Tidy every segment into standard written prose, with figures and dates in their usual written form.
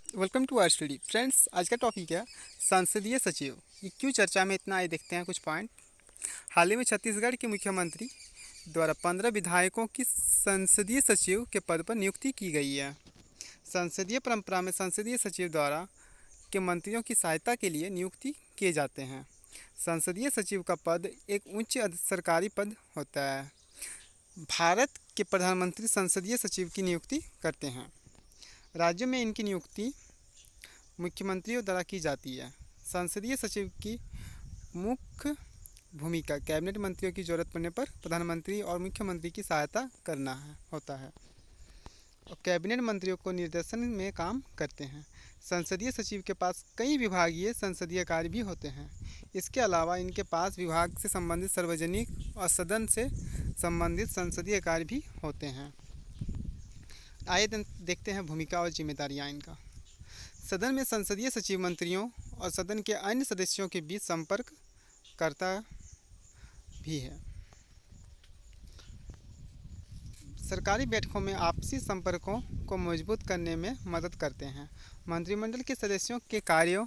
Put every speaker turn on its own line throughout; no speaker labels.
Welcome to our study friends. आज का topic है संसदीय सचिव। ये क्यों चर्चा में इतना आए, देखते हैं कुछ पॉइंट। हाल ही में छत्तीसगढ़ के मुख्यमंत्री द्वारा 15 विधायकों की संसदीय सचिव के पद पर नियुक्ति की गई है। संसदीय परंपरा में संसदीय सचिव द्वारा के मंत्रियों की सहायता के लिए नियुक्ति किए जाते हैं। संसदीय सचिव का पद एक उच्च सरकारी पद होता है। भारत के प्रधानमंत्री संसदीय सचिव की नियुक्ति करते हैं। राज्यों में इनकी नियुक्ति मुख्यमंत्रियों द्वारा की जाती है। संसदीय सचिव की मुख्य भूमिका कैबिनेट मंत्रियों की जरूरत पड़ने पर प्रधानमंत्री और मुख्यमंत्री की सहायता करना होता है और कैबिनेट मंत्रियों को निर्देशन में काम करते हैं। संसदीय सचिव के पास कई विभागीय संसदीय कार्य भी होते हैं। इसके अलावा इनके पास विभाग से संबंधित सार्वजनिक और सदन से संबंधित संसदीय कार्य भी होते हैं। आइए देखते हैं भूमिका और जिम्मेदारियां इनका। सदन में संसदीय सचिव मंत्रियों और सदन के अन्य सदस्यों के बीच संपर्क करता भी है। सरकारी बैठकों में आपसी संपर्कों को मजबूत करने में मदद करते हैं। मंत्रिमंडल के सदस्यों के कार्यों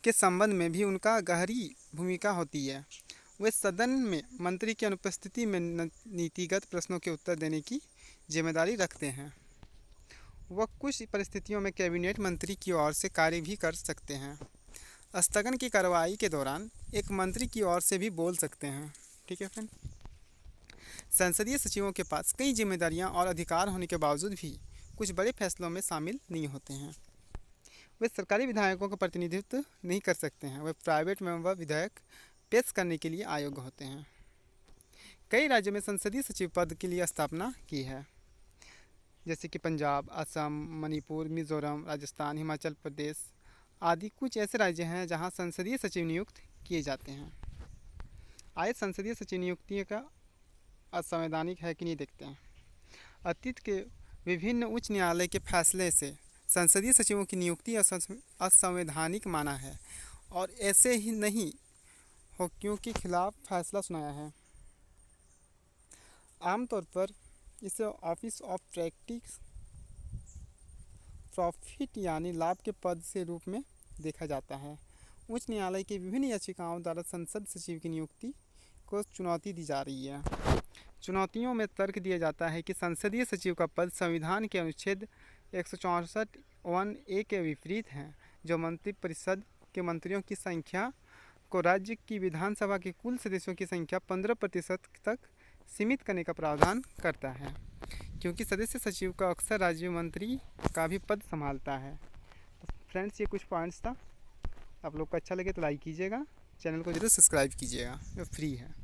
के संबंध में भी उनका गहरी भूमिका होती है। वे सदन में मंत्री की अनुपस्थिति में नीतिगत प्रश्नों के उत्तर देने की जिम्मेदारी रखते हैं। वह कुछ परिस्थितियों में कैबिनेट मंत्री की ओर से कार्य भी कर सकते हैं। स्थगन की कार्रवाई के दौरान एक मंत्री की ओर से भी बोल सकते हैं। ठीक है फ्रेंड। संसदीय सचिवों के पास कई जिम्मेदारियां और अधिकार होने के बावजूद भी कुछ बड़े फैसलों में शामिल नहीं होते हैं। वे सरकारी विधायकों का प्रतिनिधित्व नहीं कर सकते हैं। वे प्राइवेट मेंबर विधेयक पेश करने के लिए अयोग्य होते हैं। कई राज्यों में संसदीय सचिव पद के लिए स्थापना की है, जैसे कि पंजाब, असम, मणिपुर, मिजोरम, राजस्थान, हिमाचल प्रदेश आदि कुछ ऐसे राज्य हैं जहां संसदीय सचिव नियुक्त किए जाते हैं। आइए संसदीय सचिव नियुक्ति का असंवैधानिक है कि नहीं देखते हैं। अतीत के विभिन्न उच्च न्यायालय के फैसले से संसदीय सचिवों की नियुक्ति असंवैधानिक माना है और ऐसे ही नहीं हो क्योंकि खिलाफ फैसला सुनाया है। आमतौर पर इसे ऑफिस ऑफ प्रॉफिट यानी लाभ के पद से रूप में देखा जाता है। उच्च न्यायालय की विभिन्न याचिकाओं द्वारा संसद सचिव की नियुक्ति को चुनौती दी जा रही है। चुनौतियों में तर्क दिया जाता है कि संसदीय सचिव का पद संविधान के अनुच्छेद 164(1)(a) के विपरीत है, जो मंत्रिपरिषद के मंत्रियों की संख्या को राज्य की विधानसभा के कुल सदस्यों की संख्या 15% तक सीमित करने का प्रावधान करता है, क्योंकि सदस्य सचिव का अक्सर राज्य मंत्री का भी पद संभालता है। तो फ्रेंड्स, ये कुछ पॉइंट्स था। आप लोग को अच्छा लगे तो लाइक कीजिएगा, चैनल को जरूर सब्सक्राइब कीजिएगा, ये फ्री है।